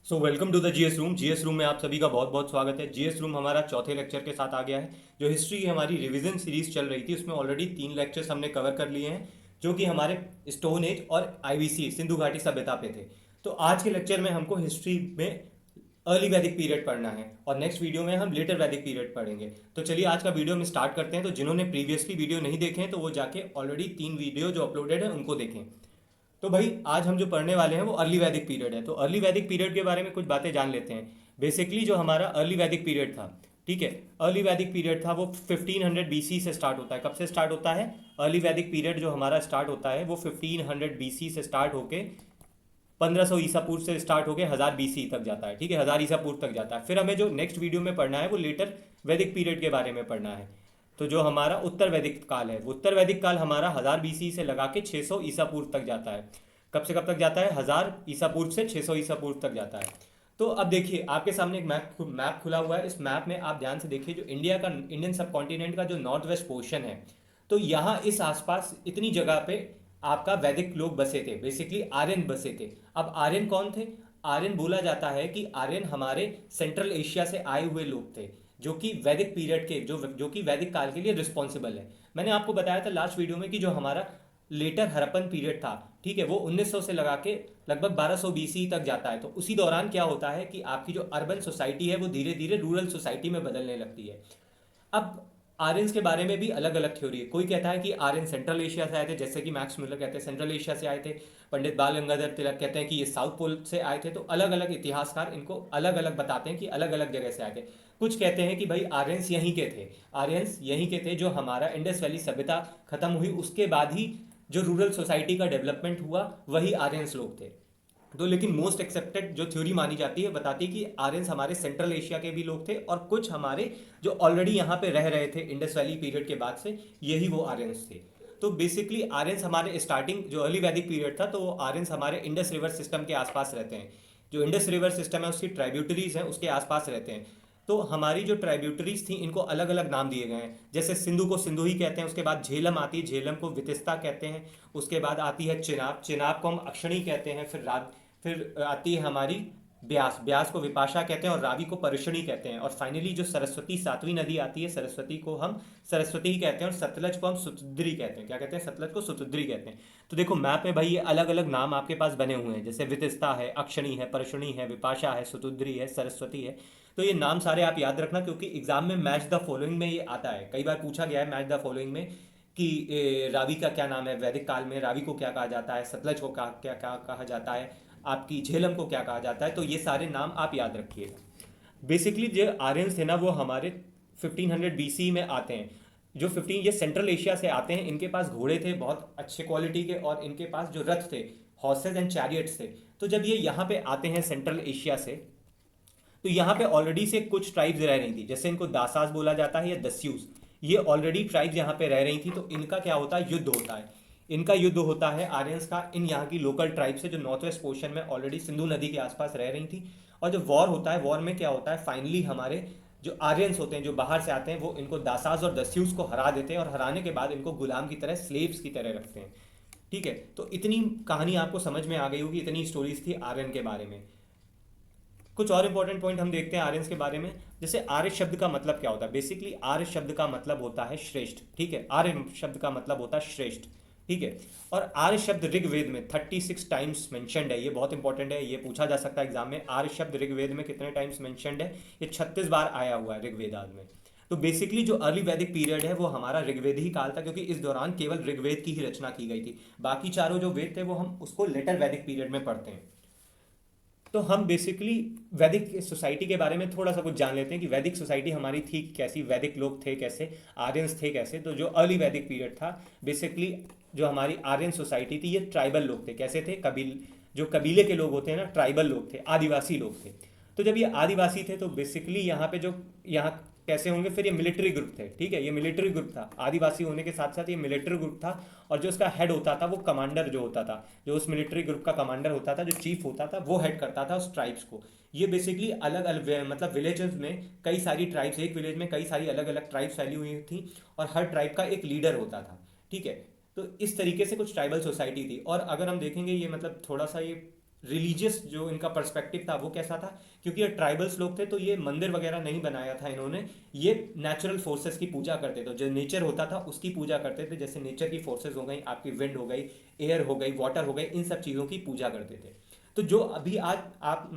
So welcome to the GS room. GS room में आप सभी का बहुत बहुत स्वागत है। जीएस रूम हमारा चौथे लेक्चर के साथ आ गया है। जो हिस्ट्री की हमारी रिवीजन सीरीज चल रही थी उसमें ऑलरेडी 3 लेक्चर्स हमने कवर कर लिए हैं जो कि हमारे स्टोन एज और आईवीसी सिंधु घाटी सभ्यता पे थे। तो आज के लेक्चर में हमको हिस्ट्री में अर्ली वैदिक पीरियड पढ़ना है और नेक्स्ट वीडियो में हम लेटर वैदिक पीरियड पढ़ेंगे। तो चलिए आज का वीडियो हम स्टार्ट करते हैं। तो जिन्होंने प्रीवियसली वीडियो नहीं देखे हैं तो वो जाके ऑलरेडी 3 वीडियो जो अपलोडेड है उनको देखें। तो भाई आज हम जो पढ़ने वाले हैं वो अर्ली वैदिक पीरियड है। तो अर्ली वैदिक पीरियड के बारे में कुछ बातें जान लेते हैं। बेसिकली जो हमारा अर्ली वैदिक पीरियड था, ठीक है, अर्ली वैदिक पीरियड था वो 1500 बीसी से स्टार्ट होता है। कब से स्टार्ट होता है? अर्ली वैदिक पीरियड जो हमारा स्टार्ट होता है वो 1500 बीसी से स्टार्ट होके 1500 ईसा पूर्व से स्टार्ट होकर 1000 बीसी तक जाता है। ठीक है, 1000 ईसा पूर्व तक जाता है। फिर हमें जो नेक्स्ट वीडियो में पढ़ना है वो लेटर वैदिक पीरियड के बारे में पढ़ना है। तो जो हमारा उत्तर वैदिक काल है वो उत्तर वैदिक काल हमारा 1000 बीसी से लगा के 600 ईसा पूर्व तक जाता है। कब से कब तक जाता है? 1000 ईसा पूर्व से 600 ईसा पूर्व तक जाता है। तो अब देखिए आपके सामने एक मैप खुला हुआ है। इस मैप में आप ध्यान से देखिए जो इंडिया का इंडियन सब कॉन्टिनेंट का जो नॉर्थ वेस्ट पोर्शन है, तो यहाँ इस आसपास इतनी जगह पे आपका वैदिक लोग बसे थे। बेसिकली आर्यन बसे थे। अब आर्यन कौन थे? आर्यन बोला जाता है कि आर्यन हमारे सेंट्रल एशिया से आए हुए लोग थे जो कि वैदिक पीरियड के जो कि वैदिक काल के लिए रिस्पॉन्सिबल है। मैंने आपको बताया था लास्ट वीडियो में कि जो हमारा लेटर हरप्पन पीरियड था, ठीक है, वो 1900 से लगा के लगभग 1200 बीसी तक जाता है। तो उसी दौरान क्या होता है कि आपकी जो अर्बन सोसाइटी है वो धीरे धीरे रूरल सोसाइटी में बदलने लगती है। अब आर्यंस के बारे में भी अलग अलग थ्योरी है। कोई कहता है कि आर्यन सेंट्रल एशिया से आए थे, जैसे कि मैक्स मिलर कहते हैं सेंट्रल एशिया से आए थे। पंडित बाल गंगाधर तिलक कहते हैं कि ये साउथ पोल से आए थे। तो अलग अलग इतिहासकार इनको अलग अलग बताते हैं कि अलग अलग जगह से आए थे। कुछ कहते हैं कि भाई आर्यंस यहीं के थे, आर्यंस यहीं के थे। जो हमारा इंडस वैली सभ्यता खत्म हुई उसके बाद ही जो रूरल सोसाइटी का डेवलपमेंट हुआ वही आर्यंस लोग थे। तो लेकिन मोस्ट एक्सेप्टेड जो थ्योरी मानी जाती है बताती है कि आर्यंस हमारे सेंट्रल एशिया के भी लोग थे और कुछ हमारे जो ऑलरेडी यहाँ पे रह रहे थे इंडस वैली पीरियड के बाद से, यही वो आर्यंस थे। तो बेसिकली आर्यंस हमारे स्टार्टिंग जो अर्ली वैदिक पीरियड था तो वो आर्यंस हमारे इंडस रिवर सिस्टम के आसपास रहते हैं। जो इंडस रिवर सिस्टम है उसकी ट्राइब्यूटरीज हैं उसके आसपास रहते हैं। तो हमारी जो ट्राइब्यूटरीज थी इनको अलग अलग नाम दिए गए हैं। जैसे सिंधु को सिंधु ही कहते हैं, उसके बाद झेलम आती है, झेलम को वितिस्ता कहते हैं, उसके बाद आती है चिनाब, चिनाब को हम अक्षणी कहते हैं, फिर आती है हमारी ब्यास, ब्यास को विपाशा कहते हैं और रावी को परुषणी कहते हैं, और फाइनली जो सरस्वती 7वीं नदी आती है सरस्वती को हम सरस्वती ही कहते हैं और सतलज को हम सुतुद्री कहते हैं। क्या कहते हैं? सतलज को सुतुद्री कहते हैं। तो देखो मैप में भाई ये अलग अलग नाम आपके पास बने हुए हैं, जैसे वितिस्ता है, अक्षणी है, परशुणी है, विपाशा है, सुतुद्री है, सरस्वती है। तो ये नाम सारे आप याद रखना क्योंकि एग्जाम में मैच द फॉलोइंग में ये आता है। कई बार पूछा गया है मैच द फॉलोइंग में कि रावी का क्या नाम है वैदिक काल में, रावी को क्या कहा जाता है, सतलज को क्या क्या क्या कहा जाता है, आपकी झेलम को क्या कहा जाता है। तो ये सारे नाम आप याद रखिएगा। बेसिकली जो आर्यंस थे ना वो हमारे 1500 बीसी में आते हैं। जो 15 ये सेंट्रल एशिया से आते हैं। इनके पास घोड़े थे बहुत अच्छे क्वालिटी के और इनके पास जो रथ थे, हॉर्सेज एंड चैरियट्स थे। तो जब ये यहाँ पे आते हैं सेंट्रल एशिया से, तो यहाँ पे ऑलरेडी से कुछ ट्राइब्स रह रही थी, जैसे इनको दासास बोला जाता है या दस्यूस। ये ऑलरेडी ट्राइब्स यहाँ पे रह रही थी। तो इनका क्या होता है? युद्ध होता है। इनका युद्ध होता है आर्यंस का इन यहाँ की लोकल ट्राइब से जो नॉर्थ वेस्ट पोर्शन में ऑलरेडी सिंधु नदी के आसपास रह रही थी। और जो वॉर होता है, वॉर में क्या होता है, फाइनली हमारे जो आर्यंस होते हैं जो बाहर से आते हैं वो इनको दासास और दस्यूस को हरा देते हैं और हराने के बाद इनको गुलाम की तरह, स्लेव्स की तरह रखते हैं। ठीक है, तो इतनी कहानी आपको समझ में आ गई होगी, इतनी स्टोरीज थी आर्यन के बारे में। कुछ और इंपॉर्टेंट पॉइंट हम देखते हैं आर्यंस के बारे में। जैसे आर्य शब्द का मतलब क्या होता है? बेसिकली आर्य शब्द का मतलब होता है श्रेष्ठ। ठीक है, आर्य शब्द का मतलब होता है श्रेष्ठ। ठीक है, और आर्य शब्द ऋग्वेद में 36 टाइम्स मेंशनड है। ये बहुत इंपॉर्टेंट है, ये पूछा जा सकता है एग्जाम में। आर्य शब्द ऋग्वेद में कितने टाइम्स मेंशनड है? ये 36 बार आया हुआ है ऋग्वेदाद में। तो बेसिकली जो अर्ली वैदिक पीरियड है वो हमारा ऋग्वेद ही काल था क्योंकि इस दौरान केवल ऋग्वेद की ही रचना की गई थी। बाकी चारों जो वेद थे वो हम उसको लेटर वैदिक पीरियड में पढ़ते हैं। तो हम बेसिकली वैदिक सोसाइटी के बारे में थोड़ा सा कुछ जान लेते हैं कि वैदिक सोसाइटी हमारी थी कैसी, वैदिक लोग थे कैसे, आर्यंस थे कैसे। तो जो अर्ली वैदिक पीरियड था बेसिकली जो हमारी आर्यन सोसाइटी थी ये ट्राइबल लोग थे। कैसे थे? जो कबीले के लोग होते हैं ना, ट्राइबल लोग थे, आदिवासी लोग थे। तो जब ये आदिवासी थे तो बेसिकली यहाँ पे जो यहाँ कैसे होंगे, फिर ये मिलिट्री ग्रुप थे। ठीक है, ये मिलिट्री ग्रुप था, आदिवासी होने के साथ साथ ये मिलिट्री ग्रुप था। और जो उसका हेड होता था वो कमांडर जो होता था, जो उस मिलिट्री ग्रुप का कमांडर होता था, जो चीफ होता था, वो हेड करता था उस ट्राइब्स को। ये बेसिकली अलग अलग मतलब विलेजेस में कई सारी ट्राइब्स, एक विलेज में कई सारी अलग अलग ट्राइब्स फैली हुई थी और हर ट्राइब का एक लीडर होता था। ठीक है, तो इस तरीके से कुछ ट्राइबल सोसाइटी थी। और अगर हम देखेंगे ये मतलब थोड़ा सा ये रिलीजियस जो इनका पर्सपेक्टिव था वो कैसा था, क्योंकि ये ट्राइबल्स लोग थे तो ये मंदिर वगैरह नहीं बनाया था इन्होंने, ये नेचुरल फोर्सेस की पूजा करते थे, जो नेचर होता था उसकी पूजा करते थे, जैसे नेचर की फोर्सेस हो गई, आपकी विंड हो गई, एयर हो गई, वाटर हो गई, इन सब चीज़ों की पूजा करते थे। तो जो अभी आज आप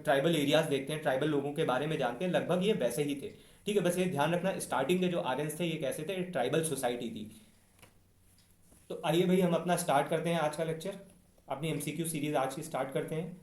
ट्राइबल एरियाज देखते हैं, ट्राइबल लोगों के बारे में जानते हैं, लगभग ये वैसे ही थे। ठीक है, बस ये ध्यान रखना स्टार्टिंग के जो आर्यंस थे ये कैसे थे, ट्राइबल सोसाइटी थी। तो आइए भाई हम अपना स्टार्ट करते हैं आज का लेक्चर, अपनी एमसीक्यू सीरीज आज की स्टार्ट करते हैं।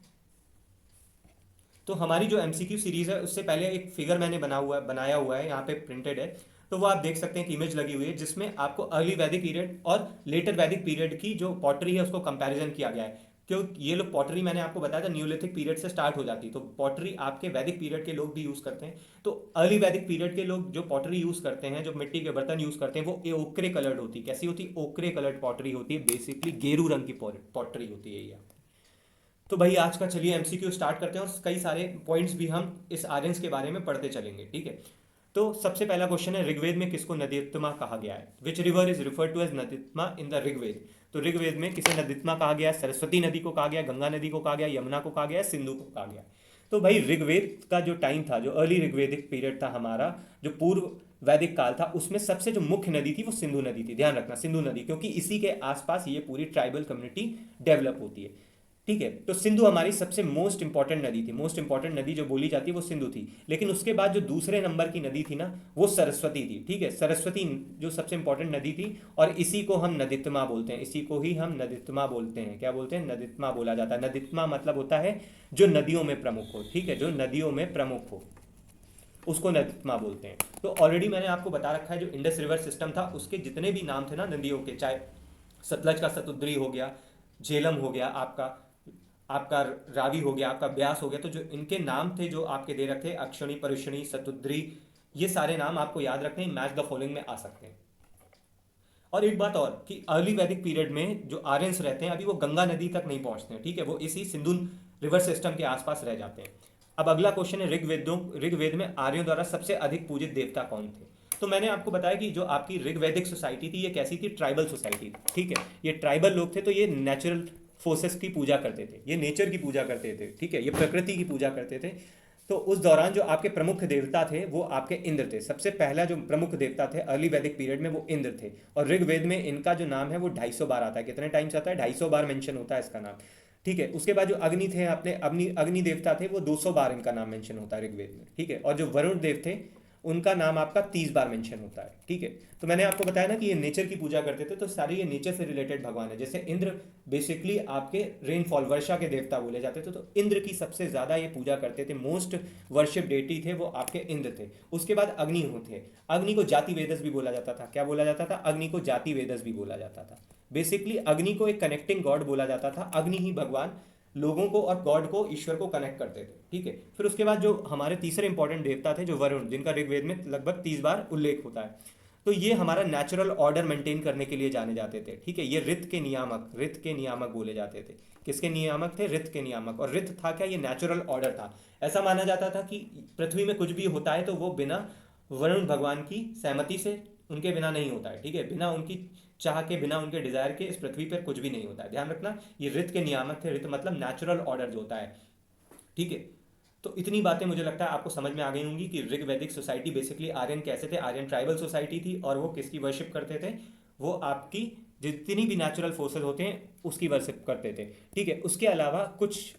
तो हमारी जो एमसीक्यू सीरीज है उससे पहले एक फिगर मैंने बनाया हुआ है, यहाँ पे प्रिंटेड है, तो वो आप देख सकते हैं कि इमेज लगी हुई है जिसमें आपको अर्ली वैदिक पीरियड और लेटर वैदिक पीरियड की जो पॉटरी है उसको कंपैरिजन किया गया है। क्यों ये लोग पॉटरी, मैंने आपको बताया था न्यूलिथिक पीरियड से स्टार्ट हो जाती है, तो पॉटरी आपके वैदिक पीरियड के लोग भी यूज़ करते हैं। तो अर्ली वैदिक पीरियड के लोग जो पॉटरी यूज़ करते हैं, जो मिट्टी के बर्तन यूज़ करते हैं, वो ओकरे कलर्ड होती है। कैसी होती है? ओकरे कलर्ड पॉटरी होती है, बेसिकली गेरू रंग की पॉटरी होती है ये। तो भाई आज का चलिए एमसीक्यू स्टार्ट करते हैं और कई सारे पॉइंट्स भी हम इस आर्यंस के बारे में पढ़ते चलेंगे। ठीक है, तो सबसे पहला क्वेश्चन है, ऋग्वेद में किसको नदीत्मा कहा गया है? Which river is referred to as Naditama in the Rigveda? तो ऋग्वेद में किसे नदीत्मा कहा गया है? सरस्वती नदी को कहा गया, गंगा नदी को कहा गया, यमुना को कहा गया, सिंधु को कहा गया। तो भाई ऋग्वेद का जो टाइम था, जो अर्ली ऋग्वेदिक पीरियड था हमारा, जो पूर्व वैदिक काल था, उसमें सबसे जो मुख्य नदी थी वो सिंधु नदी थी। ध्यान रखना सिंधु नदी, क्योंकि इसी के आसपास ये पूरी ट्राइबल कम्युनिटी डेवलप होती है। ठीक है, तो सिंधु हमारी सबसे मोस्ट इंपॉर्टेंट नदी थी, मोस्ट इंपॉर्टेंट नदी जो बोली जाती है वो सिंधु थी। लेकिन उसके बाद जो दूसरे नंबर की नदी थी ना, वो सरस्वती थी। ठीक है, सरस्वती जो सबसे इंपॉर्टेंट नदी थी, और इसी को हम नदीत्मा बोलते हैं, इसी को ही हम नदीत्मा बोलते हैं। क्या बोलते हैं? नदीत्मा बोला जाता है। नदीत्मा मतलब होता है जो नदियों में प्रमुख हो। ठीक है, जो नदियों में प्रमुख हो उसको नदीत्मा बोलते हैं। तो ऑलरेडी मैंने आपको बता रखा है, जो इंडस रिवर सिस्टम था उसके जितने भी नाम थे ना नदियों के, चाहे सतलज का सतुद्री हो गया, झेलम हो गया, आपका रावी हो गया, आपका ब्यास हो गया, तो जो इनके नाम थे जो आपके दे रखे, अक्षणी, परुषणी, सतुद्री, ये सारे नाम आपको याद रखने हैं, मैच द फॉलोइंग में आ सकते हैं। और एक बात और कि अर्ली वैदिक पीरियड में जो आर्यंस रहते हैं अभी वो गंगा नदी तक नहीं पहुंचते हैं। ठीक है, वो इसी सिंधु रिवर सिस्टम के आसपास रह जाते हैं। अब अगला क्वेश्चन है, ऋग्वेद में आर्यों द्वारा सबसे अधिक पूजित देवता कौन थे? तो मैंने आपको बताया कि जो आपकी ऋग्वैदिक सोसाइटी थी ये कैसी थी? Tribal society. ठीक है, ये ट्राइबल लोग थे, तो ये नेचुरल फोर्सेस की पूजा करते थे, ये नेचर की पूजा करते थे। ठीक है, ये प्रकृति की पूजा करते थे। तो उस दौरान जो आपके प्रमुख देवता थे वो आपके इंद्र थे। सबसे पहला जो प्रमुख देवता थे अर्ली वैदिक पीरियड में वो इंद्र थे, और ऋग्वेद में इनका जो नाम है वो 250 बार आता है। कितने टाइम्स आता है? 250 बार मेंशन होता है इसका नाम। ठीक है, उसके बाद जो अग्नि थे, अपने अग्नि देवता थे, वो 200 बार इनका नाम मेंशन होता है ऋग्वेद में। ठीक है, और जो वरुण देव थे उनका नाम आपका 30 बार मेंशन होता है। ठीक है, तो मैंने आपको बताया ना कि ये नेचर की पूजा करते थे, तो सारे ये नेचर से रिलेटेड भगवान है। जैसे इंद्र बेसिकली आपके रेनफॉल, वर्षा के देवता बोले जाते थे, तो इंद्र की सबसे ज़्यादा ये पूजा करते थे। मोस्ट वर्शिप डेटी थे वो आपके इंद्र थे। उसके बाद अग्नि थे, अग्नि को जाति वेदस भी बोला जाता था। क्या बोला जाता था? अग्नि को जाति वेदस भी बोला जाता था। बेसिकली अग्नि को एक कनेक्टिंग गॉड बोला जाता था। अग्नि ही भगवान लोगों को और गॉड को, ईश्वर को कनेक्ट करते थे। ठीक है, फिर उसके बाद जो हमारे तीसरे इंपॉर्टेंट देवता थे जो वरुण, जिनका ऋग्वेद में लगभग 30 बार उल्लेख होता है, तो ये हमारा नेचुरल ऑर्डर मेंटेन करने के लिए जाने जाते थे। ठीक है, ये ऋत के नियामक बोले जाते थे। किसके नियामक थे? ऋत के नियामक। और ऋत था क्या? ये नेचुरल ऑर्डर था। ऐसा माना जाता था कि पृथ्वी में कुछ भी होता है तो वो बिना वरुण भगवान की सहमति से, उनके बिना नहीं होता है। ठीक है, बिना उनकी चाह के, बिना उनके डिजायर के इस पृथ्वी पर कुछ भी नहीं होता है। ध्यान रखना, ये ऋत के नियामक थे। ऋत मतलब नेचुरल ऑर्डर जो होता है। ठीक है, तो इतनी बातें मुझे लगता है आपको समझ में आ गई होंगी कि ऋग्वैदिक सोसाइटी बेसिकली आर्यन कैसे थे। आर्यन ट्राइबल सोसाइटी थी, और वो किसकी वर्शिप करते थे? वो आपकी जितनी भी नेचुरल फोर्सेस होते हैं उसकी वर्शिप करते थे। ठीक है, उसके अलावा कुछ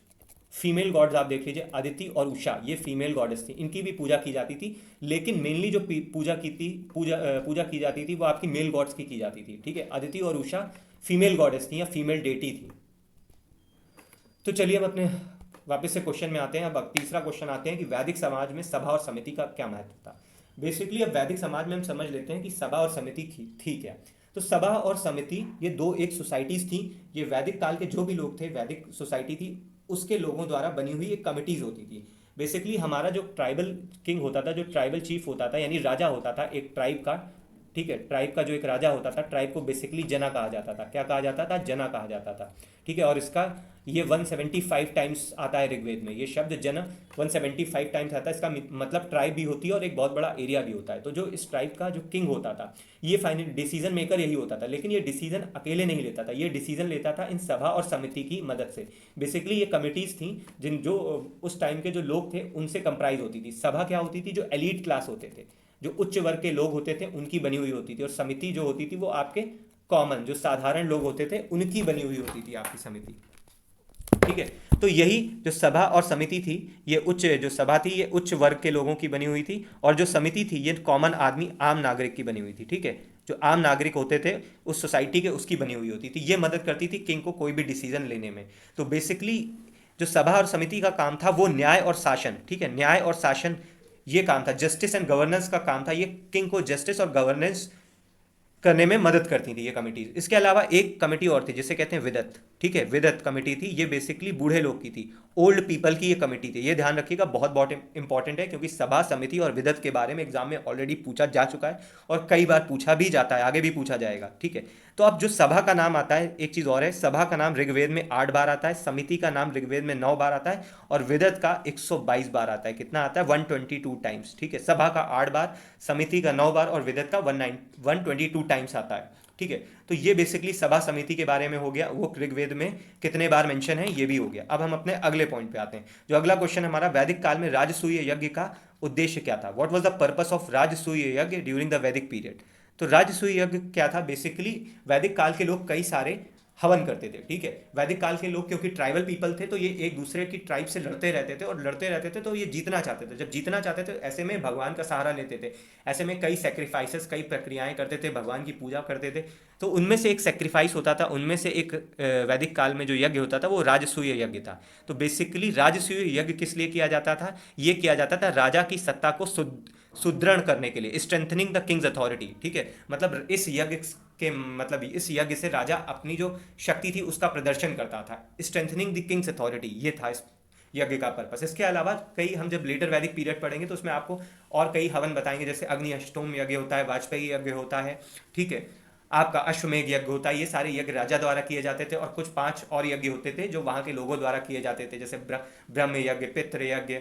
फीमेल गॉड्स आप देख लीजिए, अदिति और उषा, ये फीमेल गॉडेस थी, इनकी भी पूजा की जाती थी। लेकिन मेनली जो पूजा की जाती थी वो आपकी मेल गॉड्स की जाती थी। ठीक है, अदिति और उषा फीमेल गॉडेस थी या फीमेल डेटी थी। तो चलिए हम अपने वापस से क्वेश्चन में आते हैं। अब तीसरा क्वेश्चन आते हैं कि वैदिक समाज में सभा और समिति का क्या महत्व था। बेसिकली अब वैदिक समाज में हम समझ लेते हैं कि सभा और समिति थी क्या। तो सभा और समिति ये दो एक सोसाइटीज थी। ये वैदिक काल के जो भी लोग थे, वैदिक सोसाइटी थी, उसके लोगों द्वारा बनी हुई एक कमिटीज होती थी। बेसिकली हमारा जो ट्राइबल किंग होता था, जो ट्राइबल चीफ होता था, यानी राजा होता था एक ट्राइब का। ठीक है, ट्राइब का जो एक राजा होता था, ट्राइब को बेसिकली जना कहा जाता था। क्या कहा जाता था? जना कहा जाता था। ठीक है, और इसका ये 175 टाइम्स आता है ऋग्वेद में। ये शब्द जन 175 टाइम्स आता है। इसका मतलब ट्राइब भी होती है और एक बहुत बड़ा एरिया भी होता है। तो जो इस ट्राइब का जो किंग होता था, ये फाइनल डिसीजन मेकर यही होता था, लेकिन ये डिसीजन अकेले नहीं लेता था, ये डिसीजन लेता था इन सभा और समिति की मदद से। बेसिकली ये कमिटीज़ थी जिन जो उस टाइम के जो लोग थे उनसे कंप्राइज होती थी। सभा क्या होती थी, जो एलीट क्लास होते थे, जो उच्च वर्ग के लोग होते थे, उनकी बनी हुई होती थी। और समिति जो होती थी वो आपके कॉमन जो साधारण लोग होते थे उनकी बनी हुई होती थी आपकी समिति। ठीक है, तो यही जो सभा और समिति थी, ये उच्च जो सभा थी ये उच्च वर्ग के लोगों की बनी हुई थी, और जो समिति थी ये कॉमन आदमी आम नागरिक की बनी हुई थी। ठीक है, जो आम नागरिक होते थे उस सोसाइटी के, उसकी बनी हुई होती थी। ये मदद करती थी किंग को कोई भी डिसीजन लेने में। तो बेसिकली जो सभा और समिति का काम था वो न्याय और शासन, ठीक है, न्याय और शासन ये काम था, जस्टिस एंड गवर्नेंस का काम था। ये किंग को जस्टिस और गवर्नेंस करने में मदद करती थी ये कमिटीज। इसके अलावा एक कमेटी और थी जिसे कहते हैं विदत। ठीक है, विदत कमेटी थी, ये बेसिकली बूढ़े लोग की थी, ओल्ड पीपल की ये कमेटी थी। ये ध्यान रखिएगा, बहुत बहुत इंपॉर्टेंट है, क्योंकि सभा समिति और विदत के बारे में एग्जाम में ऑलरेडी पूछा जा चुका है और कई बार पूछा भी जाता है, आगे भी पूछा जाएगा। ठीक है, तो अब जो सभा का नाम आता है, एक चीज़ और है, सभा का नाम ऋग्वेद में 8 बार आता है, समिति का नाम ऋग्वेद में 9 बार आता है, और विदत का 122 बार आता है। कितना आता है? 122 टाइम्स। ठीक है, सभा का 8 बार, समिति का 9 बार और विदत का 122 टाइम्स आता है। ठीक है, तो ये बेसिकली सभा समिति के बारे में हो गया, वो ऋग्वेद में कितने बार मेंशन है ये भी हो गया। अब हम अपने अगले पॉइंट पे आते हैं। जो अगला क्वेश्चन हमारा, वैदिक काल में राजसूय यज्ञ का उद्देश्य क्या था? What was the purpose of राजसूय यज्ञ ड्यूरिंग द वैदिक पीरियड? तो राजसूय यज्ञ क्या था? बेसिकली वैदिक काल के लोग कई सारे हवन करते थे। ठीक है, वैदिक काल के लोग क्योंकि ट्राइबल पीपल थे तो ये एक दूसरे की ट्राइब से लड़ते रहते थे और लड़ते रहते थे, तो ये जीतना चाहते थे। जब जीतना चाहते थे ऐसे में भगवान का सहारा लेते थे, ऐसे में कई सेक्रीफाइसेस, कई प्रक्रियाएं करते थे, भगवान की पूजा करते थे। तो उनमें से एक सेक्रीफाइस होता था, उनमें से एक वैदिक काल में जो यज्ञ होता था वो राजसूय यज्ञ था। तो बेसिकली राजसूय यज्ञ किस लिए किया जाता था? ये किया जाता था राजा की सत्ता को सुदृढ़ करने के लिए, स्ट्रेंथनिंग द किंग्स अथॉरिटी। ठीक है, मतलब इस यज्ञ के मतलब इस यज्ञ से राजा अपनी जो शक्ति थी उसका प्रदर्शन करता था, स्ट्रेंथनिंग द किंग्स अथॉरिटी, ये था इस यज्ञ का पर्पस। इसके अलावा कई, हम जब लेटर वैदिक पीरियड पढ़ेंगे तो उसमें आपको और कई हवन बताएंगे, जैसे अग्नि अष्टोम यज्ञ होता है, वाजपेयी यज्ञ होता है, ठीक है, आपका अश्वमेघ यज्ञ होता है। ये सारे यज्ञ राजा द्वारा किए जाते थे, और कुछ 5 और यज्ञ होते थे जो वहाँ के लोगों द्वारा किए जाते थे, जैसे ब्रह्म यज्ञ, पितृ यज्ञ,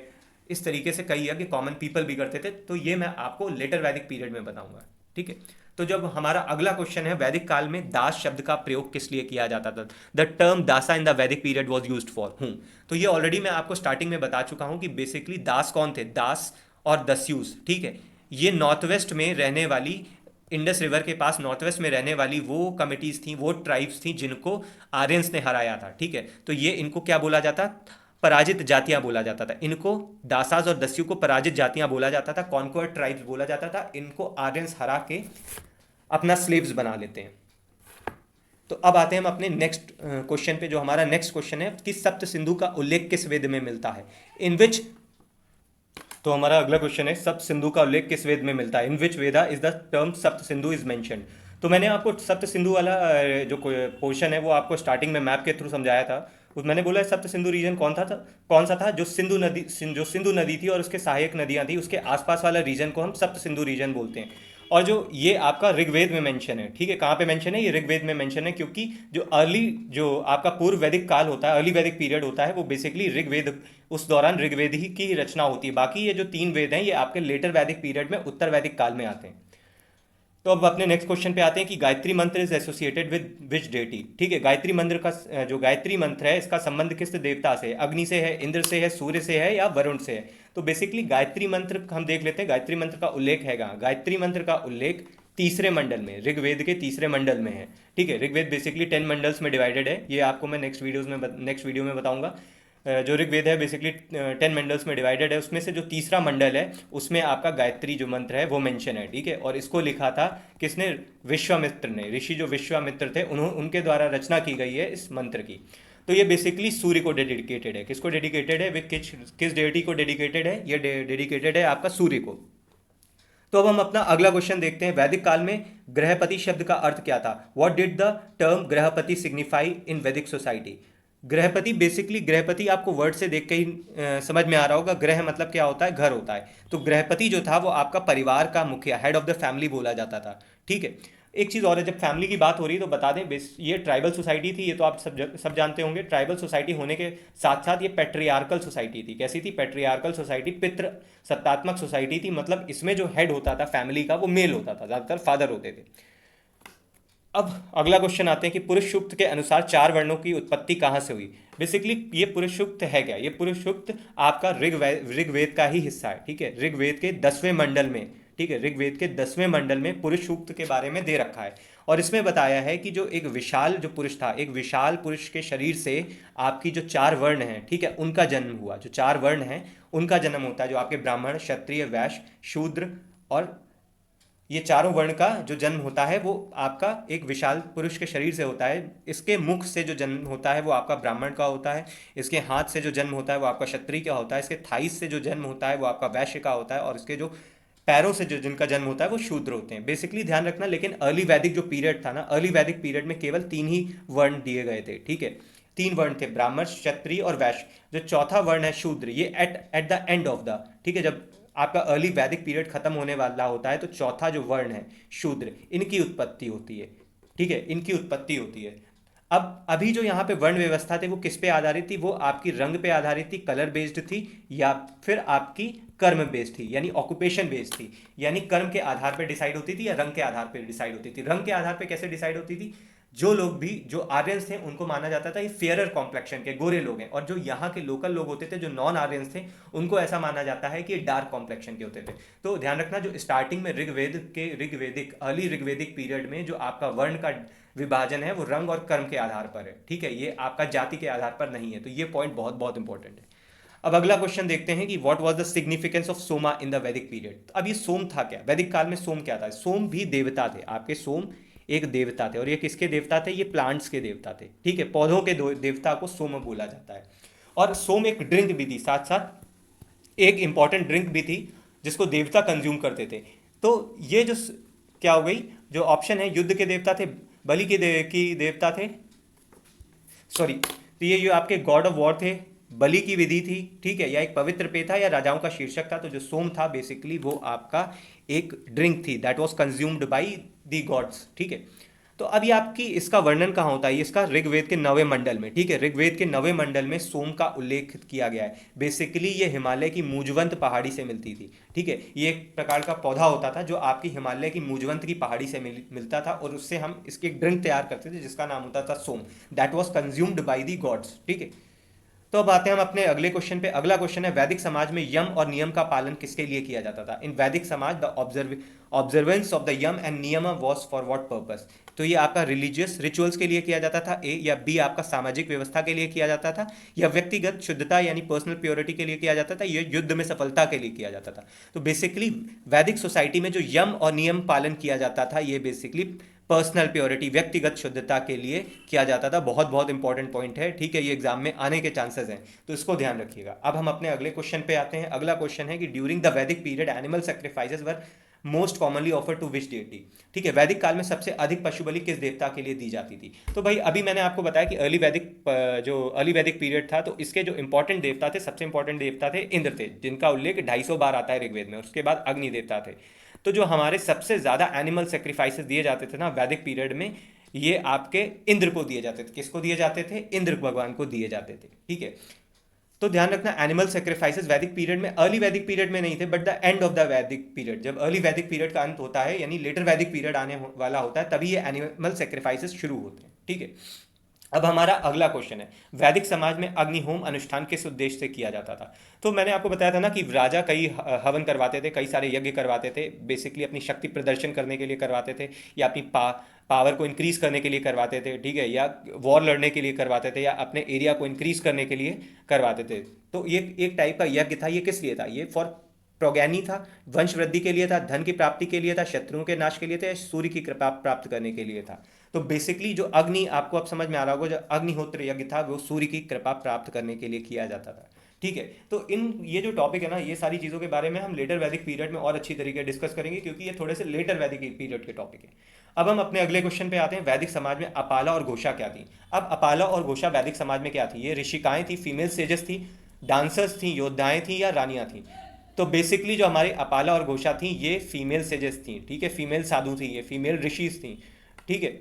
इस तरीके से कई यज्ञ कॉमन पीपल भी करते थे। तो ये मैं आपको लेटर वैदिक पीरियड में बताऊंगा। ठीक है, तो जब हमारा अगला क्वेश्चन है, वैदिक काल में दास शब्द का प्रयोग किस लिए किया जाता था? द टर्म दासा इन the Vedic period was used for हूँ। तो ये ऑलरेडी मैं आपको स्टार्टिंग में बता चुका हूँ कि बेसिकली दास कौन थे, दास और दस्यूस। ठीक है, ये नॉर्थ वेस्ट में रहने वाली, इंडस रिवर के पास नॉर्थ वेस्ट में रहने वाली वो कमिटीज़ थी, वो ट्राइब्स थी जिनको आर्यंस ने हराया था। ठीक है, तो ये इनको क्या बोला जाता? पराजित जातियां बोला जाता था। इनको दासाज और दस्यु को पराजित जातियां बोला जाता था, कॉन्क्वर्ड ट्राइब्स बोला जाता था। इनको आर्यंस हरा के अपना स्लेव्स बना लेते हैं। तो अब आते हैं हम अपने नेक्स्ट क्वेश्चन पे। जो हमारा नेक्स्ट क्वेश्चन है कि सप्त सिंधु का उल्लेख किस वेद में मिलता है? इन विच, तो हमारा अगला क्वेश्चन है सप्त सिंधु का उल्लेख किस वेद में मिलता है? इन विच वेदा इज द टर्म सप्त सिंधु इज मेंशन्ड? तो मैंने आपको सप्त सिंधु वाला जो पोर्शन है वो आपको स्टार्टिंग में मैप के थ्रू समझाया था। उस मैंने बोला सप्त सिंधु रीजन कौन सा था? जो सिंधु नदी थी और उसके सहायक नदियां थी, उसके आसपास वाला रीजन को हम सप्त सिंधु रीजन बोलते हैं। और जो ये आपका ऋग्वेद में मेंशन है, ठीक है, कहाँ पे मेंशन है? ये ऋग्वेद में मेंशन है, क्योंकि जो आपका पूर्व वैदिक काल होता है, अर्ली वैदिक पीरियड होता है, वो बेसिकली ऋग्वेद, उस दौरान ऋग्वेद ही की रचना होती है। बाकी ये जो 3 वेद हैं ये आपके लेटर वैदिक पीरियड में, उत्तर वैदिक काल में आते हैं। तो अब अपने नेक्स्ट क्वेश्चन पे आते हैं कि गायत्री मंत्र is associated with which deity? ठीक है, गायत्री मंत्र का जो गायत्री मंत्र है इसका संबंध किस देवता से है? अग्नि से है, इंद्र से है, सूर्य से है, या वरुण से है? तो बेसिकली गायत्री मंत्र हम देख लेते हैं, गायत्री मंत्र का उल्लेख है कहाँ? गायत्री मंत्र का उल्लेख तीसरे मंडल में, ऋग्वेद के तीसरे मंडल में है। ठीक है, ऋग्वेद बेसिकली 10 मंडल्स में डिवाइडेड है, ये आपको मैं नेक्स्ट वीडियो में बताऊंगा। जो ऋग्वेद है बेसिकली 10 मंडल्स में डिवाइडेड है, उसमें से जो तीसरा मंडल है उसमें आपका गायत्री जो मंत्र है वो मेंशन है। ठीक है, और इसको लिखा था किसने? विश्वामित्र ने। ऋषि जो विश्वामित्र थे उनके द्वारा रचना की गई है इस मंत्र की। तो ये बेसिकली सूर्य को डेडिकेटेड है। किसको डेडिकेटेड है? किस डेटी को डेडिकेटेड है? ये डेडिकेटेड है आपका सूर्य को। तो अब हम अपना अगला क्वेश्चन देखते हैं। वैदिक काल में ग्रहपति शब्द का अर्थ क्या था? What did the term grihapati signify in Vedic society? ग्रहपति, basically ग्रहपति आपको वर्ड से देख के ही समझ में आ रहा होगा। ग्रह मतलब क्या होता है? घर होता है। तो ग्रहपति जो था वो आपका परिवार का मुखिया, हेड ऑफ द फैमिली बोला जाता था। ठीक है, एक चीज़ और है, जब फैमिली की बात हो रही है तो बता दें ये ट्राइबल सोसाइटी थी, ये तो आप सब जानते होंगे। ट्राइबल सोसाइटी होने के साथ साथ ये पेट्रियार्कल सोसाइटी थी। कैसी थी? पेट्रियार्कल सोसाइटी, पितृ सत्तात्मक सोसाइटी थी। मतलब इसमें जो हेड होता था फैमिली का वो मेल होता था, ज़्यादातर फादर होते थे। अब अगला क्वेश्चन आते हैं कि पुरुष सूक्त के अनुसार चार वर्णों की उत्पत्ति कहाँ से हुई। बेसिकली ये पुरुष सूक्त है क्या? ये पुरुष सूक्त आपका ऋग्वेद का ही हिस्सा है, ठीक है। ऋग्वेद के 10वें मंडल में, ठीक है, ऋग्वेद के 10वें मंडल में पुरुष सूक्त के बारे में दे रखा है। और इसमें बताया है कि जो एक विशाल जो पुरुष था, एक विशाल पुरुष के शरीर से आपकी जो चार वर्ण हैं, ठीक है, उनका जन्म हुआ। जो चार वर्ण हैं उनका जन्म होता है, जो आपके ब्राह्मण, क्षत्रिय, वैश्य, शूद्र, और ये चारों वर्ण का जो जन्म होता है वो आपका एक विशाल पुरुष के शरीर से होता है। इसके मुख से जो जन्म होता है वो आपका ब्राह्मण का होता है। इसके हाथ से जो जन्म होता है वो आपका क्षत्रिय का होता है। इसके थाइस से जो जन्म होता है वो आपका वैश्य का होता है। और इसके जो पैरों से जो जिनका जन्म होता है वो शूद्र होते हैं। बेसिकली ध्यान रखना, लेकिन अर्ली वैदिक जो पीरियड था ना, अर्ली वैदिक पीरियड में केवल तीन ही वर्ण दिए गए थे, ठीक है। तीन वर्ण थे, ब्राह्मण, क्षत्रिय और वैश्य। जो चौथा वर्ण है शूद्र, ये at the end of the, ठीक है, जब आपका अर्ली वैदिक पीरियड खत्म होने वाला होता है तो चौथा जो वर्ण है शूद्र, इनकी उत्पत्ति होती है, ठीक है, इनकी उत्पत्ति होती है। अब अभी जो यहाँ पे वर्ण व्यवस्था थी वो किस पे आधारित थी? वो आपकी रंग पे आधारित थी, कलर बेस्ड थी, या फिर आपकी कर्म बेस्ड थी, यानी ऑक्यूपेशन बेस्ड थी। यानी कर्म के आधार पे डिसाइड होती थी या रंग के आधार पे डिसाइड होती थी। रंग के आधार पे कैसे डिसाइड होती थी? जो लोग भी, जो आर्यंस थे, उनको माना जाता था ये फेयरर कॉम्प्लेक्शन के गोरे लोग हैं। और जो यहाँ के लोकल लोग होते थे, जो नॉन आर्यंस थे, उनको ऐसा माना जाता है कि ये डार्क कॉम्प्लेक्शन के होते थे। तो ध्यान रखना, जो स्टार्टिंग में ऋग्वेदिक अर्ली ऋग्वेदिक पीरियड में जो आपका वर्ण का विभाजन है वो रंग और कर्म के आधार पर है, ठीक है, ये आपका जाति के आधार पर नहीं है। तो ये पॉइंट बहुत बहुत इंपॉर्टेंट है। अब अगला क्वेश्चन देखते हैं कि what was the significance of Soma in the Vedic period. अब ये सोम था क्या? वैदिक काल में सोम क्या था? सोम भी देवता थे आपके। सोम एक देवता थे, और ये किसके देवता थे? ये प्लांट्स के देवता थे, ठीक है, पौधों के देवता को सोम बोला जाता है। और सोम एक ड्रिंक भी थी, साथ साथ एक इंपॉर्टेंट ड्रिंक भी थी जिसको देवता कंज्यूम करते थे। तो ये जो क्या हो गई, जो ऑप्शन है, युद्ध के देवता थे, बलि की देवता थे, सॉरी, तो ये जो आपके गॉड ऑफ वॉर थे, बलि की विधि थी, ठीक है, या एक पवित्र पेय था, या राजाओं का शीर्षक था। तो जो सोम था बेसिकली वो आपका एक ड्रिंक थी that was consumed by the gods, ठीक है। तो अब ये आपकी इसका वर्णन कहाँ होता है? इसका ऋग्वेद के 9वें मंडल में, ठीक है, ऋग्वेद के 9वें मंडल में सोम का उल्लेख किया गया है। बेसिकली ये हिमालय की मूजवंत पहाड़ी से मिलती थी, ठीक है। ये एक प्रकार का पौधा होता था जो आपकी हिमालय की मूजवंत की पहाड़ी से मिलता था, और उससे हम इसकी एक ड्रिंक तैयार करते थे जिसका नाम होता था Soma, that was consumed by the gods, ठीक है। तो अब आते हैं हम अपने अगले क्वेश्चन पे। अगला क्वेश्चन है, वैदिक समाज में यम और नियम का पालन किसके लिए किया जाता था? In Vedic samaj the observance of the yam and niyam was for what purpose? तो ये आपका रिलीजियस रिचुअल्स के लिए किया जाता था, ए, या बी आपका सामाजिक व्यवस्था के लिए किया जाता था, या व्यक्तिगत शुद्धता यानी पर्सनल प्योरिटी के लिए किया जाता था, या युद्ध में सफलता के लिए किया जाता था। तो बेसिकली वैदिक सोसाइटी में जो यम और नियम पालन किया जाता था ये बेसिकली पर्सनल प्योरिटी, व्यक्तिगत शुद्धता के लिए किया जाता था। बहुत बहुत इंपॉर्टेंट पॉइंट है, ठीक है, ये एग्जाम में आने के चांसेस हैं, तो इसको ध्यान रखिएगा। अब हम अपने अगले क्वेश्चन पे आते हैं। अगला क्वेश्चन है कि during the Vedic period animal sacrifices were most commonly offer to which deity? ठीक है, वैदिक काल में सबसे अधिक पशु बलि किस देवता के लिए दी जाती थी? तो भाई अभी मैंने आपको बताया कि अर्ली वैदिक पीरियड था, तो इसके जो इंपॉर्टेंट देवता थे, सबसे इंपॉर्टेंट देवता थे इंद्र थे, जिनका उल्लेख 250 बार आता है ऋग्वेद में। उसके बाद अग्नि देवता थे। तो जो हमारे सबसे ज़्यादा एनिमल सेक्रीफाइसेस दिए जाते थे ना वैदिक पीरियड में, ये आपके इंद्र को दिए जाते थे। किसको दिए जाते थे? इंद्र भगवान को दिए जाते थे, ठीक है। तो ध्यान रखना, एनिमल सेक्रीफाइसेस वैदिक पीरियड में, अर्ली वैदिक पीरियड में नहीं थे, but the end of the Vedic period, जब अर्ली वैदिक पीरियड का अंत होता है यानी लेटर वैदिक पीरियड आने वाला होता है, तभी ये एनिमल सेक्रीफाइसेस शुरू होते हैं, ठीक है। अब हमारा अगला क्वेश्चन है, वैदिक समाज में अग्निहोम अनुष्ठान किस उद्देश्य से किया जाता था? तो मैंने आपको बताया था ना कि राजा कई हवन करवाते थे, कई सारे यज्ञ करवाते थे, बेसिकली अपनी शक्ति प्रदर्शन करने के लिए करवाते थे, या अपनी पावर को इंक्रीज करने के लिए करवाते थे, ठीक है, या वॉर लड़ने के लिए करवाते थे, या अपने एरिया को इंक्रीज करने के लिए करवाते थे। तो ये एक टाइप का यज्ञ था। ये किस लिए था? ये फॉर प्रोगैनी था, वंश वृद्धि के लिए था, धन की प्राप्ति के लिए था, शत्रुओं के नाश के लिए था, या सूर्य की कृपा प्राप्त करने के लिए था। तो बेसिकली जो अग्नि, आपको अब समझ में आ रहा होगा, जो अग्निहोत्र यज्ञ था वो सूर्य की कृपा प्राप्त करने के लिए किया जाता था, ठीक है। तो ये जो टॉपिक है ना, ये सारी चीज़ों के बारे में हम लेटर वैदिक पीरियड में और अच्छी तरीके डिस्कस करेंगे, क्योंकि ये थोड़े से लेटर वैदिक पीरियड के टॉपिक है। अब हम अपने अगले क्वेश्चन पे आते हैं, वैदिक समाज में अपाला और घोषा क्या थी? अब अपाला और घोषा वैदिक समाज में क्या थी? ये ऋषिकाएं थी, फीमेल सेजेस थी, डांसर्स थी, योद्धाएं थी, या रानियां थी? तो बेसिकली जो हमारी अपाला और घोषा थी ये फीमेल सेजेस थी, ठीक है, फीमेल साधु थी, ये फीमेल ऋषिज थी, ठीक है।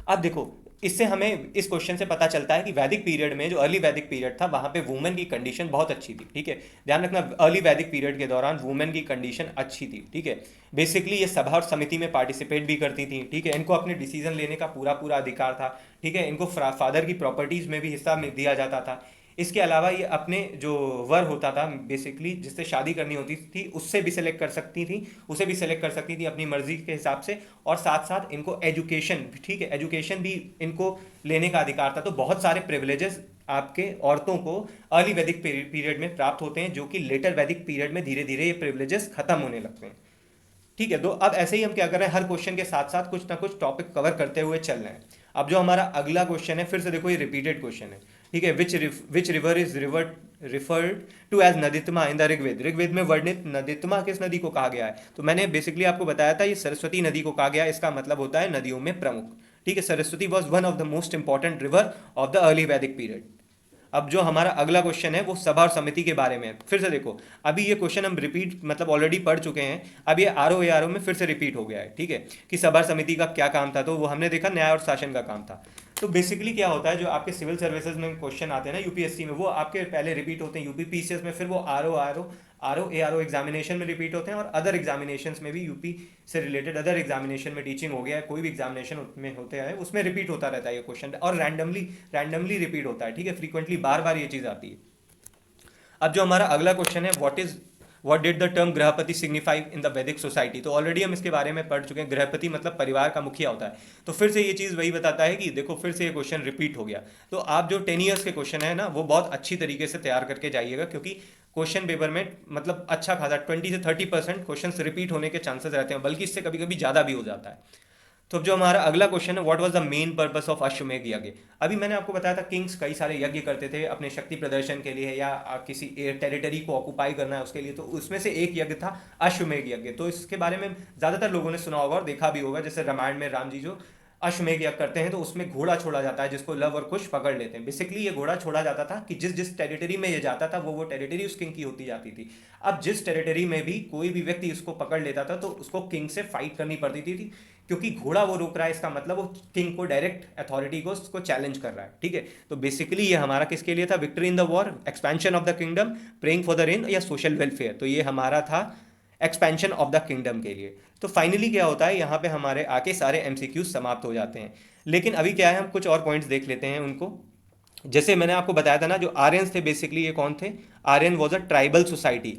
अब देखो, इससे हमें इस क्वेश्चन से पता चलता है कि वैदिक पीरियड में, जो अर्ली वैदिक पीरियड था, वहाँ पे वुमेन की कंडीशन बहुत अच्छी थी, ठीक है। ध्यान रखना, अर्ली वैदिक पीरियड के दौरान वुमेन की कंडीशन अच्छी थी, ठीक है। बेसिकली ये सभा और समिति में पार्टिसिपेट भी करती थी, ठीक है। इनको अपने डिसीजन लेने का पूरा पूरा अधिकार था, ठीक है। इनको फादर की प्रॉपर्टीज में भी हिस्सा दिया जाता था। इसके अलावा ये अपने जो वर होता था बेसिकली, जिससे शादी करनी होती थी, उससे भी सिलेक्ट कर सकती थी, उसे भी सिलेक्ट कर सकती थी अपनी मर्जी के हिसाब से। और साथ साथ इनको एजुकेशन, ठीक है, एजुकेशन भी इनको लेने का अधिकार था। तो बहुत सारे प्रिविलेजेस आपके औरतों को अर्ली वैदिक पीरियड में प्राप्त होते हैं, जो कि लेटर वैदिक पीरियड में धीरे धीरे ये प्रिविलेजेस खत्म होने लगते हैं, ठीक है। तो अब ऐसे ही हम क्या कर रहे हैं, हर क्वेश्चन के साथ साथ कुछ ना कुछ टॉपिक कवर करते हुए चल रहे हैं। अब जो हमारा अगला क्वेश्चन है, फिर से देखो ये रिपीटेड क्वेश्चन है, ठीक है। Which river is referred to as Naditama in the Rigveda. Rigveda में वर्णित नदितमा किस नदी को कहा गया है? तो मैंने बेसिकली आपको बताया था, ये सरस्वती नदी को कहा गया है। इसका मतलब होता है नदियों में प्रमुख, ठीक है। Saraswati was one of the most important river of the early वैदिक पीरियड। अब जो हमारा अगला क्वेश्चन है वो सभा और समिति के बारे में है। फिर से देखो, अभी ये क्वेश्चन हम रिपीट मतलब ऑलरेडी पढ़ चुके हैं, अब ये आर ओ में फिर से रिपीट हो गया है, ठीक है, कि सभा और समिति का क्या काम था। तो वो हमने देखा न्याय और शासन का काम था। तो बेसिकली क्या होता है, जो आपके सिविल सर्विसेज में क्वेश्चन आते हैं ना यूपीएससी में, वो आपके पहले रिपीट होते हैं यूपी पीसीएस में, फिर वो आर ओ एग्जामिनेशन में रिपीट होते हैं, और अदर एग्जामिनेशन में भी, यूपी से रिलेटेड अदर एग्जामिनेशन में, टीचिंग हो गया है, कोई भी एग्जामिनेशन में होते हैं उसमें रिपीट होता रहता है ये क्वेश्चन, और रैंडमली रिपीट होता है, ठीक है, फ्रीक्वेंटली बार बार ये चीज़ आती है। अब जो हमारा अगला क्वेश्चन है, what did the term grihapati signify in the Vedic society. तो ऑलरेडी हम इसके बारे में पढ़ चुके हैं, गृहपति मतलब परिवार का मुखिया होता है। तो फिर से ये चीज़ वही बताता है कि देखो फिर से ये क्वेश्चन रिपीट हो गया। तो आप जो 10 ईयर्स के क्वेश्चन है ना, वो बहुत अच्छी तरीके से तैयार करके जाइएगा, क्योंकि क्वेश्चन पेपर में मतलब अच्छा खासा 20 से 30% क्वेश्चन रिपीट होने के चांसेस रहते हैं, बल्कि इससे कभी कभी ज़्यादा भी हो जाता है। तो अब जो हमारा अगला क्वेश्चन है, what was the main purpose of अश्वमेध यज्ञ। अभी मैंने आपको बताया था किंग्स कई सारे यज्ञ करते थे अपने शक्ति प्रदर्शन के लिए, या किसी टेरिटरी को ऑक्युपाई करना है उसके लिए। तो उसमें से एक यज्ञ था अश्वमेध यज्ञ। तो इसके बारे में ज़्यादातर लोगों ने सुना होगा और देखा भी होगा, जैसे रामायण में राम जी जो अश्वमेध यज्ञ करते हैं, तो उसमें घोड़ा छोड़ा जाता है जिसको लव और कुश पकड़ लेते हैं। बेसिकली ये घोड़ा छोड़ा जाता था कि जिस जिस टेरिटरी में ये जाता था, वो टेरिटरी उस किंग की होती जाती थी। अब जिस टेरिटरी में भी कोई भी व्यक्ति इसको पकड़ लेता था, तो उसको किंग से फाइट करनी पड़ती थी, क्योंकि घोड़ा वो रोक रहा है, इसका मतलब वो किंग को डायरेक्ट अथॉरिटी को उसको चैलेंज कर रहा है, ठीक है। तो बेसिकली ये हमारा किसके लिए था? Victory in the war, expansion of the kingdom, praying for the rain, या सोशल वेलफेयर। तो ये हमारा था एक्सपेंशन ऑफ द किंगडम के लिए। तो फाइनली क्या होता है, यहाँ पे हमारे आके सारे एमसीक्यूज समाप्त हो जाते हैं। लेकिन अभी क्या है, हम कुछ और पॉइंट्स देख लेते हैं उनको। जैसे मैंने आपको बताया था ना, जो आर्यंस थे बेसिकली ये कौन थे? Aryan was a tribal society.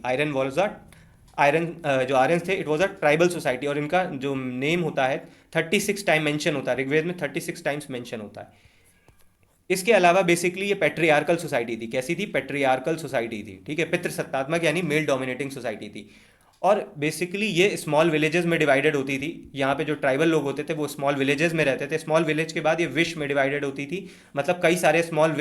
जो आर्यंस थे, it was a tribal society, और इनका जो नेम होता है 36 टाइम मेंशन होता है, ऋग्वेद में 36 टाइम्स मेंशन होता है। इसके अलावा बेसिकली ये पेट्रियार्कल सोसाइटी थी। कैसी थी? पेट्रियार्कल सोसाइटी थी, ठीक है, पितृसत्तात्मक यानी मेल डोमिनेटिंग सोसाइटी थी। और बेसिकली ये स्मॉल विलेजेस में डिवाइडेड होती थी। यहाँ पे जो ट्राइबल लोग होते थे वो स्मॉल विलेजेस में रहते थे। स्मॉल विलेज के बाद ये विश में डिवाइडेड होती थी, मतलब कई सारे स्मॉल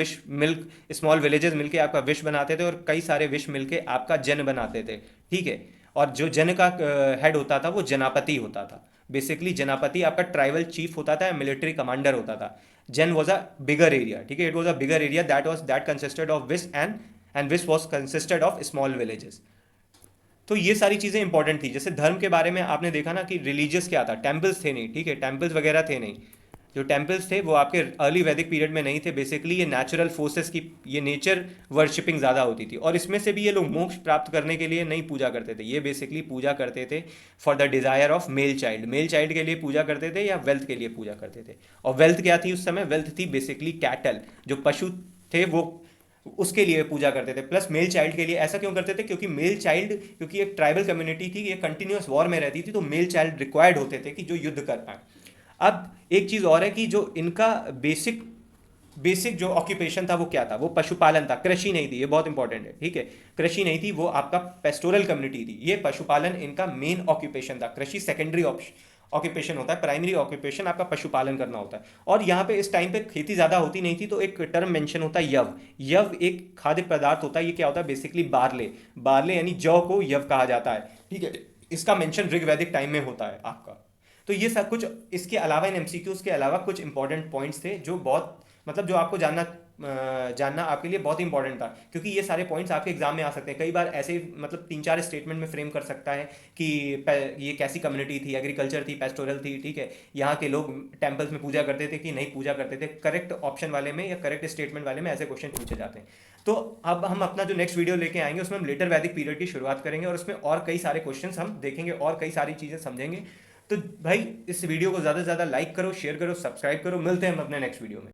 विलेजेस मिलके आपका विश बनाते थे, और कई सारे विश मिलके आपका जन बनाते थे, ठीक है। और जो जन का हेड होता था वो जनापति होता था। बेसिकली जनापति आपका ट्राइबल चीफ होता था या मिलिट्री कमांडर होता था। जन वॉज अ बिगर एरिया, ठीक है, it was a bigger area that consisted of wish and wish was consisted of small villages. तो ये सारी चीज़ें इंपॉर्टेंट थी। जैसे धर्म के बारे में आपने देखा ना कि रिलीजियस क्या था, टेम्पल्स थे नहीं, ठीक है, टेम्पल्स वगैरह थे नहीं। जो टेम्पल्स थे वो आपके अर्ली वैदिक पीरियड में नहीं थे। बेसिकली ये नेचुरल फोर्सेस की, ये नेचर वर्शिपिंग ज़्यादा होती थी, और इसमें से भी ये लोग मोक्ष प्राप्त करने के लिए नहीं पूजा करते थे। ये बेसिकली पूजा करते थे for the desire of male child के लिए पूजा करते थे, या वेल्थ के लिए पूजा करते थे। और वेल्थ क्या थी उस समय? वेल्थ थी बेसिकली कैटल, जो पशु थे वो उसके लिए पूजा करते थे। प्लस मेल चाइल्ड के लिए ऐसा क्यों करते थे? क्योंकि एक ट्राइबल कम्युनिटी थी, ये कंटिन्यूस वॉर में रहती थी, तो मेल चाइल्ड रिक्वायर्ड होते थे कि जो युद्ध कर पाए। अब एक चीज़ और है कि जो इनका बेसिक जो ऑक्यूपेशन था वो क्या था? वो पशुपालन था, कृषि नहीं थी। ये बहुत इंपॉर्टेंट है, ठीक है, कृषि नहीं थी, वो आपका पेस्टोरल कम्युनिटी थी। ये पशुपालन इनका मेन ऑक्यूपेशन था। कृषि सेकेंडरी ऑक्यूपेशन होता है, प्राइमरी ऑक्यूपेशन आपका पशुपालन करना होता है। और यहाँ पे इस टाइम पे खेती ज़्यादा होती नहीं थी, तो एक टर्म मेंशन होता है यव एक खाद्य पदार्थ होता है। ये क्या होता है? बेसिकली बार्ले यानी जौ को यव कहा जाता है, ठीक है। इसका मेंशन ऋग्वैदिक टाइम में होता है आपका। तो ये सब कुछ, इसके अलावा इन एमसीक्यूज के अलावा कुछ इंपॉर्टेंट पॉइंट्स थे जो बहुत मतलब जो आपको जानना जानना आपके लिए बहुत इंपॉर्टेंट था, क्योंकि ये सारे पॉइंट्स आपके एग्जाम में आ सकते हैं। कई बार ऐसे मतलब 3-4 स्टेटमेंट में फ्रेम कर सकता है कि ये कैसी कम्युनिटी थी, एग्रीकल्चर थी, पेस्टोरल थी, ठीक है, यहाँ के लोग टेम्पल्स में पूजा करते थे कि नहीं पूजा करते थे। करेक्ट ऑप्शन वाले में या करेक्ट स्टेटमेंट वाले में ऐसे क्वेश्चन पूछे जाते हैं। तो अब हम अपना जो नेक्स्ट वीडियो लेके आएंगे उसमें हम लेटर वैदिक पीरियड की शुरुआत करेंगे और उसमें और कई सारे क्वेश्चंस हम देखेंगे और कई सारी चीज़ें समझेंगे। तो भाई इस वीडियो को ज़्यादा से ज़्यादा लाइक करो, शेयर करो, सब्सक्राइब करो। मिलते हैं हम अपने नेक्स्ट वीडियो में।